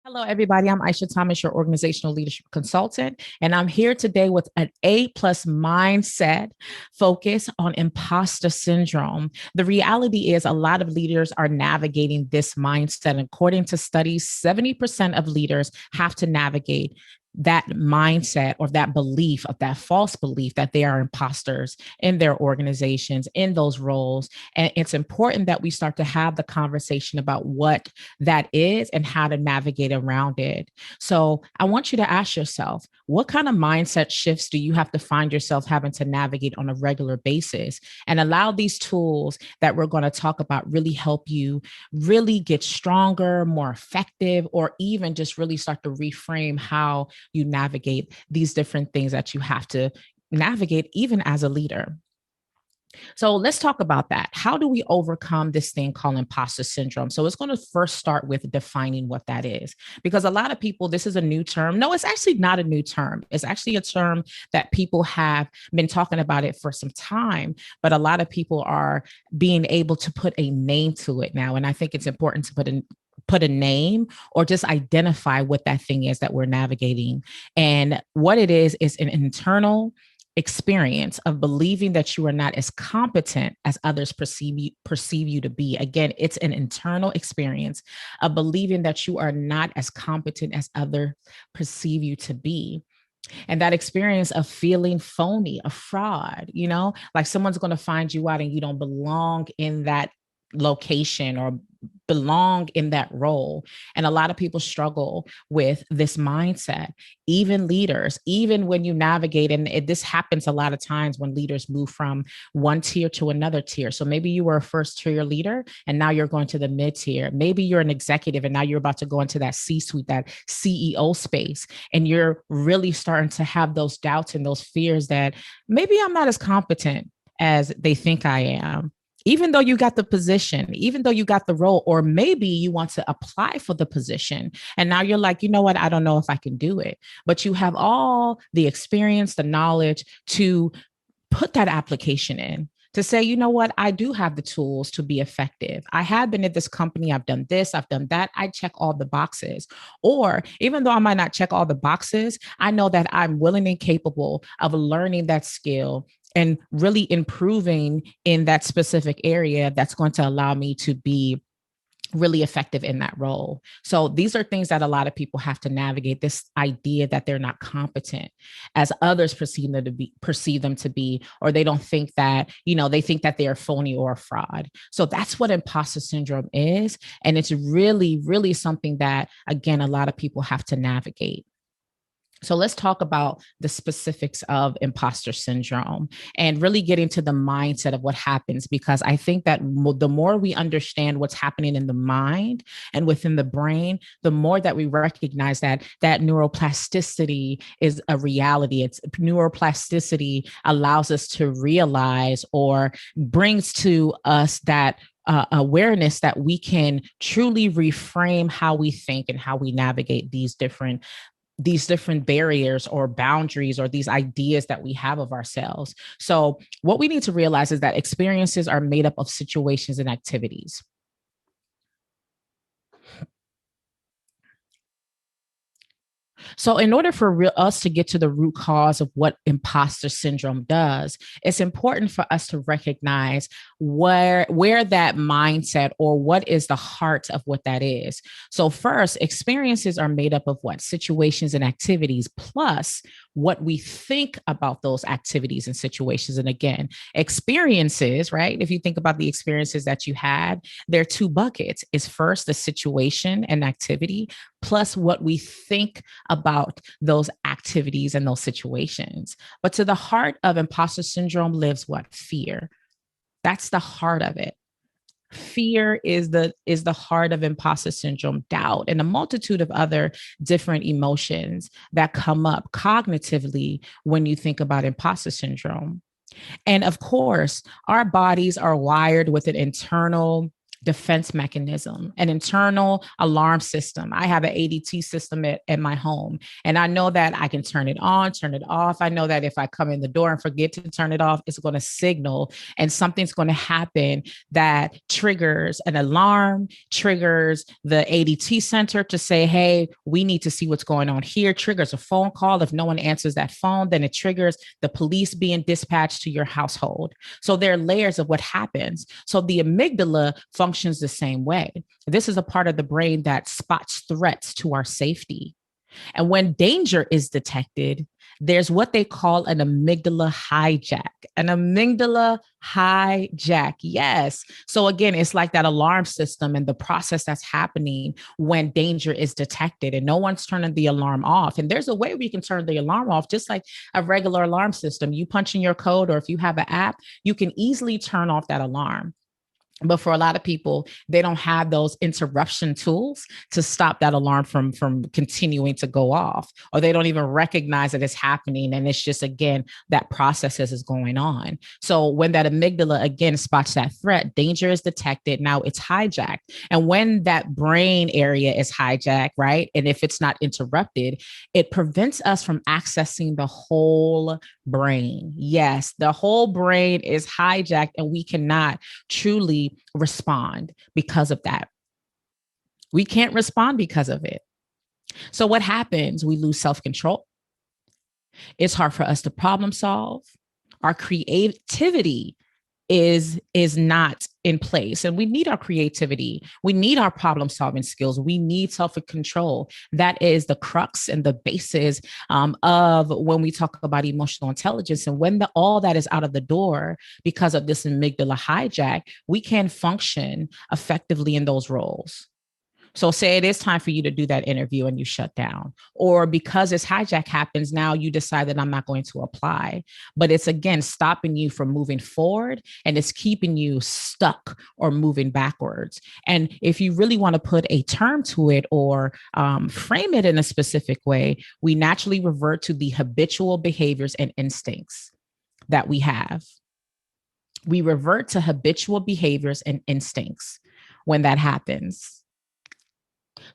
Hello, everybody. I'm Aisha Thomas, your organizational leadership consultant, and I'm here today with an A+ mindset focus on imposter syndrome. The reality is, a lot of leaders are navigating this mindset. According to studies, 70% of leaders have to navigate that mindset or that belief of that false belief that they are imposters in their organizations, in those roles. And it's important that we start to have the conversation about what that is and how to navigate around it. So I want you to ask yourself, what kind of mindset shifts do you have to find yourself having to navigate on a regular basis? And allow these tools that we're going to talk about really help you really get stronger, more effective, or even just really start to reframe how you navigate these different things that you have to navigate even as a leader. So let's talk about that. How do we overcome this thing called imposter syndrome? So it's going to first start with defining what that is, because a lot of people, this is a new term. No, it's actually not a new term. It's actually a term that people have been talking about it for some time, but a lot of people are being able to put a name to it now. And I think it's important to put a name or just identify what that thing is that we're navigating. And what it is an internal experience of believing that you are not as competent as others perceive you to be. Again, it's an internal experience of believing that you are not as competent as others perceive you to be. And that experience of feeling phony, a fraud, like someone's going to find you out and you don't belong in that location or belong in that role. And a lot of people struggle with this mindset, even leaders, even when you navigate. And this happens a lot of times when leaders move from one tier to another tier. So maybe you were a first tier leader and now you're going to the mid tier. Maybe you're an executive and now you're about to go into that C-suite, that CEO space. And you're really starting to have those doubts and those fears that maybe I'm not as competent as they think I am, even though you got the position, even though you got the role, or maybe you want to apply for the position. And now you're like, you know what? I don't know if I can do it. But you have all the experience, the knowledge to put that application in, to say, you know what? I do have the tools to be effective. I have been at this company. I've done this. I've done that. I check all the boxes. Or even though I might not check all the boxes, I know that I'm willing and capable of learning that skill and really improving in that specific area that's going to allow me to be really effective in that role. So these are things that a lot of people have to navigate, this idea that they're not competent as others perceive them to be, or they don't think that, they think that they're phony or a fraud. So that's what imposter syndrome is. And it's really, really something that, again, a lot of people have to navigate. So let's talk about the specifics of imposter syndrome and really get into the mindset of what happens, because I think that the more we understand what's happening in the mind and within the brain, the more that we recognize that neuroplasticity is a reality. It's neuroplasticity allows us to realize or brings to us that awareness that we can truly reframe how we think and how we navigate these different barriers or boundaries or these ideas that we have of ourselves. So what we need to realize is that experiences are made up of situations and activities. So in order for us to get to the root cause of what imposter syndrome does, it's important for us to recognize where that mindset, or what is the heart of what that is. So first, experiences are made up of what? Situations and activities, plus what we think about those activities and situations. And again, experiences, right? If you think about the experiences that you had, there are two buckets. Is first the situation and activity, plus what we think about those activities and those situations. But to the heart of imposter syndrome lives what? Fear. That's the heart of it. Fear is the heart of imposter syndrome, doubt, and a multitude of other different emotions that come up cognitively when you think about imposter syndrome. And of course, our bodies are wired with an internal defense mechanism, an internal alarm system. I have an ADT system at my home, and I know that I can turn it on, turn it off. I know that if I come in the door and forget to turn it off, it's going to signal and something's going to happen that triggers an alarm, triggers the ADT center to say, hey, we need to see what's going on here, triggers a phone call. If no one answers that phone, then it triggers the police being dispatched to your household. So there are layers of what happens. So the amygdala functions the same way. This is a part of the brain that spots threats to our safety. And when danger is detected, there's what they call an amygdala hijack. An amygdala hijack. Yes. So again, it's like that alarm system and the process that's happening when danger is detected and no one's turning the alarm off. And there's a way we can turn the alarm off, just like a regular alarm system. You punch in your code, or if you have an app, you can easily turn off that alarm. But for a lot of people, they don't have those interruption tools to stop that alarm from continuing to go off, or they don't even recognize that it's happening. And it's just, again, that process is going on. So when that amygdala, again, spots that threat, danger is detected. Now it's hijacked. And when that brain area is hijacked, right, and if it's not interrupted, it prevents us from accessing the whole brain. Yes, the whole brain is hijacked, and we cannot truly respond because of that. We can't respond because of it. So what happens? We lose self-control. It's hard for us to problem solve. Our creativity is not in place, and we need our creativity. We need our problem solving skills. We need self-control. That is the crux and the basis of when we talk about emotional intelligence. And when all that is out of the door because of this amygdala hijack, we can function effectively in those roles. So say it is time for you to do that interview and you shut down, or because this hijack happens, now you decide that I'm not going to apply, but it's, again, stopping you from moving forward, and it's keeping you stuck or moving backwards. And if you really want to put a term to it, or frame it in a specific way, we naturally revert to the habitual behaviors and instincts that we have. We revert to habitual behaviors and instincts when that happens.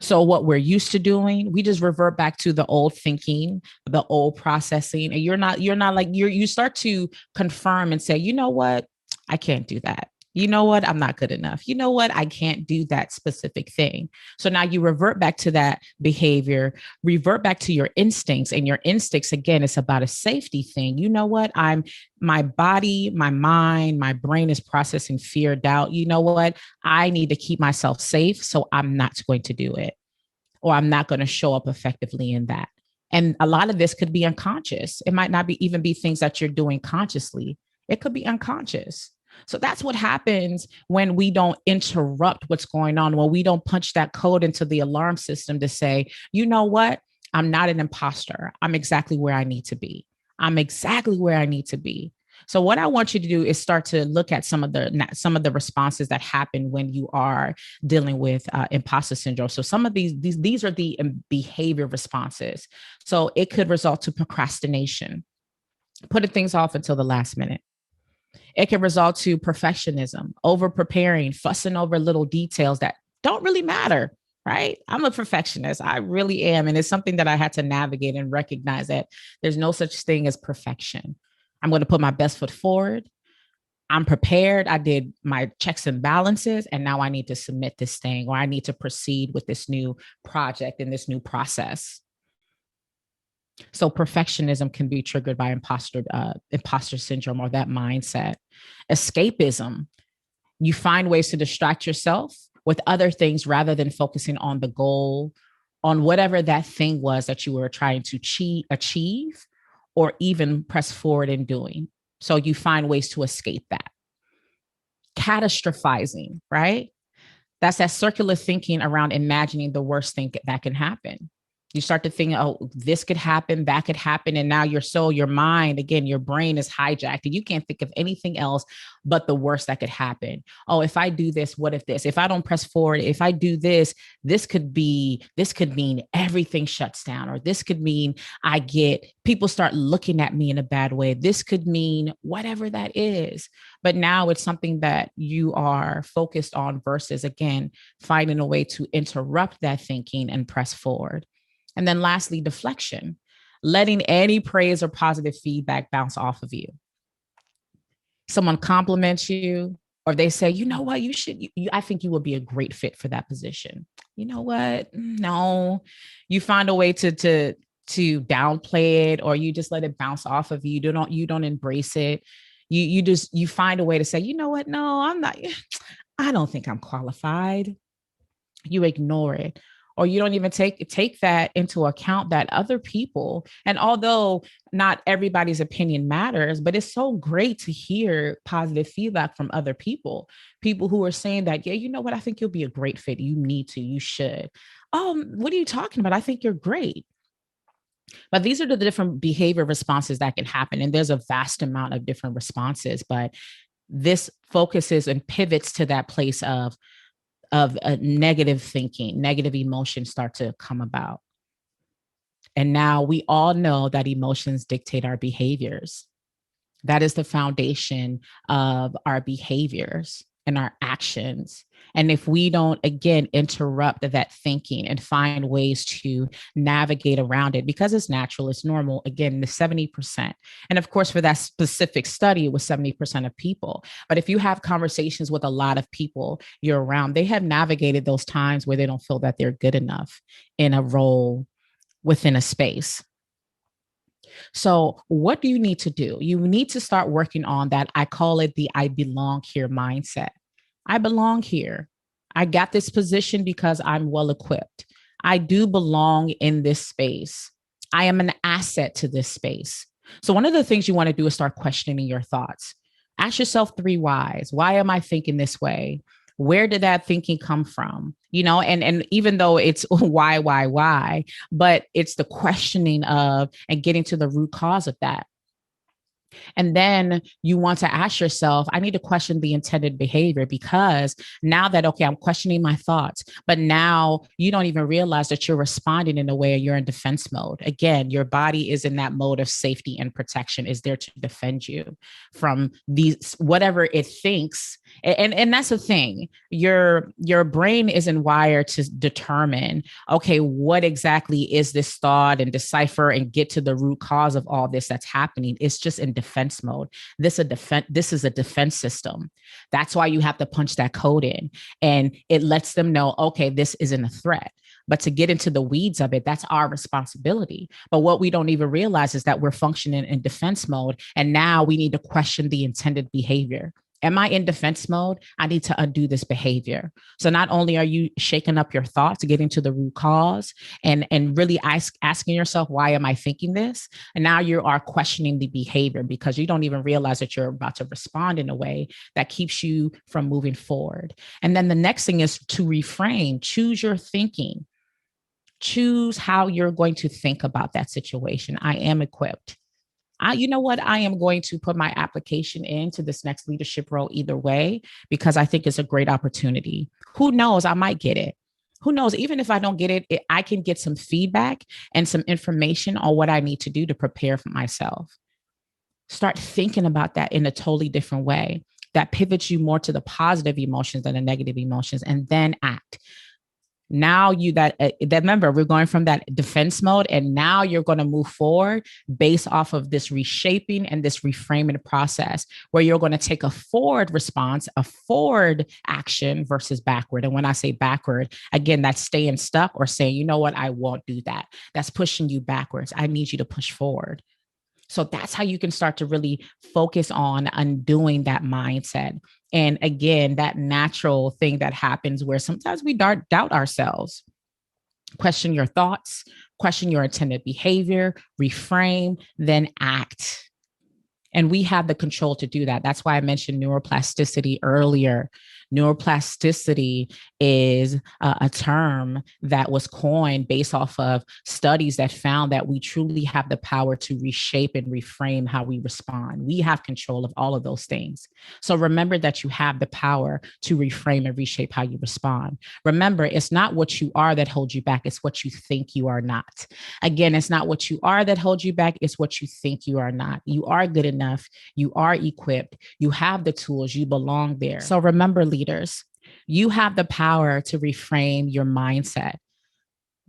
So what we're used to doing, we just revert back to the old thinking, the old processing. And you're not like, you start to confirm and say, you know what? I can't do that. You know what? I'm not good enough. You know what? I can't do that specific thing. So now you revert back to that behavior, revert back to your instincts, and your instincts, again, it's about a safety thing. You know what? My body, my mind, my brain is processing fear, doubt. You know what? I need to keep myself safe. So I'm not going to do it, or I'm not going to show up effectively in that. And a lot of this could be unconscious. It might not be even be things that you're doing consciously. It could be unconscious. So that's what happens when we don't interrupt what's going on, when we don't punch that code into the alarm system to say, you know what? I'm not an imposter. I'm exactly where I need to be. I'm exactly where I need to be. So what I want you to do is start to look at some of the responses that happen when you are dealing with imposter syndrome. So some of these are the behavior responses. So it could result to procrastination, putting things off until the last minute. It can result to perfectionism, over preparing, fussing over little details that don't really matter, right? I'm a perfectionist. I really am. And it's something that I had to navigate and recognize that there's no such thing as perfection. I'm going to put my best foot forward. I'm prepared. I did my checks and balances, and now I need to submit this thing, or I need to proceed with this new project and this new process. So perfectionism can be triggered by imposter syndrome, or that mindset. Escapism, you find ways to distract yourself with other things rather than focusing on the goal, on whatever that thing was that you were trying to achieve, or even press forward in doing. So you find ways to escape that. Catastrophizing, right? That's that circular thinking around imagining the worst thing that can happen. You start to think, oh, this could happen, that could happen. And now your mind, again, your brain is hijacked and you can't think of anything else but the worst that could happen. Oh, if I do this, what if this? If I don't press forward, if I do this, this could mean everything shuts down, or this could mean people start looking at me in a bad way. This could mean whatever that is. But now it's something that you are focused on versus, again, finding a way to interrupt that thinking and press forward. And then lastly, deflection, letting any praise or positive feedback bounce off of you. Someone compliments you, or they say, you know what, I think you will be a great fit for that position. You know what? No, you find a way to downplay it, or you just let it bounce off of you. You don't embrace it. You find a way to say, you know what? No, I'm not. I don't think I'm qualified. You ignore it, or you don't even take that into account, that other people, and although not everybody's opinion matters, but it's so great to hear positive feedback from other people who are saying that, yeah, you know what, I think you'll be a great fit. You should. Oh, what are you talking about? I think you're great. But these are the different behavior responses that can happen, and there's a vast amount of different responses, but this focuses and pivots to that place of a negative thinking, negative emotions start to come about. And now we all know that emotions dictate our behaviors. That is the foundation of our behaviors and our actions. And if we don't, again, interrupt that thinking and find ways to navigate around it, because it's natural, it's normal, again, the 70%. And of course, for that specific study, it was 70% of people. But if you have conversations with a lot of people you're around, they have navigated those times where they don't feel that they're good enough in a role within a space. So, what do you need to do? You need to start working on that. I call it the I belong here mindset. I belong here. I got this position because I'm well equipped. I do belong in this space. I am an asset to this space. So, one of the things you want to do is start questioning your thoughts. Ask yourself 3 whys. Why am I thinking this way? Where did that thinking come from? And even though it's why, but it's the questioning of and getting to the root cause of that. And then you want to ask yourself, I need to question the intended behavior, because now that, okay, I'm questioning my thoughts, but now you don't even realize that you're responding in a way you're in defense mode. Again, your body is in that mode of safety and protection, is there to defend you from these, whatever it thinks. And that's the thing. Your brain isn't wired to determine, okay, what exactly is this thought, and decipher and get to the root cause of all this that's happening. It's just in defense mode. This is a defense system. That's why you have to punch that code in, and it lets them know, okay, this isn't a threat. But to get into the weeds of it, that's our responsibility. But what we don't even realize is that we're functioning in defense mode, and now we need to question the intended behavior. Am I in defense mode? I need to undo this behavior. So not only are you shaking up your thoughts, getting to the root cause, and really asking yourself, why am I thinking this? And now you are questioning the behavior, because you don't even realize that you're about to respond in a way that keeps you from moving forward. And then the next thing is to reframe, choose your thinking. Choose how you're going to think about that situation. I am equipped. You know what? I am going to put my application into this next leadership role either way, because I think it's a great opportunity. Who knows? I might get it. Who knows? Even if I don't get it, I can get some feedback and some information on what I need to do to prepare for myself. Start thinking about that in a totally different way that pivots you more to the positive emotions than the negative emotions, and then act. Now that remember, we're going from that defense mode, and now you're going to move forward based off of this reshaping and this reframing process, where you're going to take a forward response, a forward action versus backward. And when I say backward, again, that's staying stuck or saying, you know what, I won't do that. That's pushing you backwards. I need you to push forward. So that's how you can start to really focus on undoing that mindset. And again, that natural thing that happens where sometimes we doubt ourselves. Question your thoughts, question your intended behavior, reframe, then act. And we have the control to do that. That's why I mentioned neuroplasticity earlier. Neuroplasticity is a term that was coined based off of studies that found that we truly have the power to reshape and reframe how we respond. We have control of all of those things. So remember that you have the power to reframe and reshape how you respond. Remember, it's not what you are that holds you back, it's what you think you are not. Again, it's not what you are that holds you back, it's what you think you are not. You are good enough, you are equipped, you have the tools, you belong there. So remember, leaders, you have the power to reframe your mindset.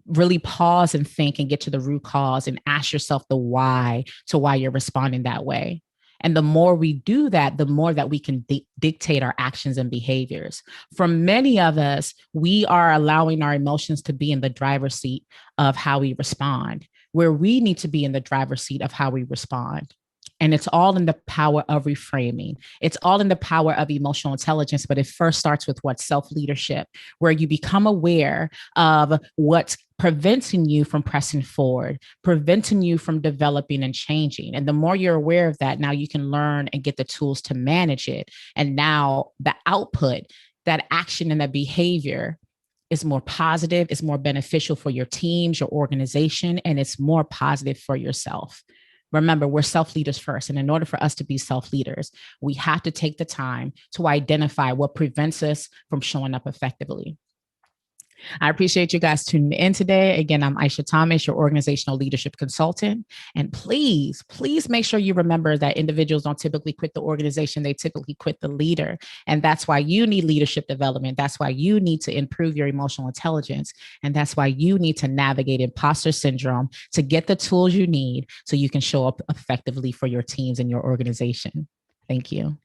Really pause and think and get to the root cause and ask yourself the why to why you're responding that way. And the more we do that, the more that we can dictate our actions and behaviors. For many of us, we are allowing our emotions to be in the driver's seat of how we respond, where we need to be in the driver's seat of how we respond. And it's all in the power of reframing. It's all in the power of emotional intelligence, but it first starts with what? Self-leadership, where you become aware of what's preventing you from pressing forward, preventing you from developing and changing. And the more you're aware of that, now you can learn and get the tools to manage it. And now the output, that action and that behavior is more positive, it's more beneficial for your teams, your organization, and it's more positive for yourself. Remember, we're self-leaders first. And in order for us to be self-leaders, we have to take the time to identify what prevents us from showing up effectively. I appreciate you guys tuning in today. Again, I'm Aisha Thomas, your organizational leadership consultant. And please, please make sure you remember that individuals don't typically quit the organization, they typically quit the leader. And that's why you need leadership development. That's why you need to improve your emotional intelligence. And that's why you need to navigate imposter syndrome to get the tools you need so you can show up effectively for your teams and your organization. Thank you.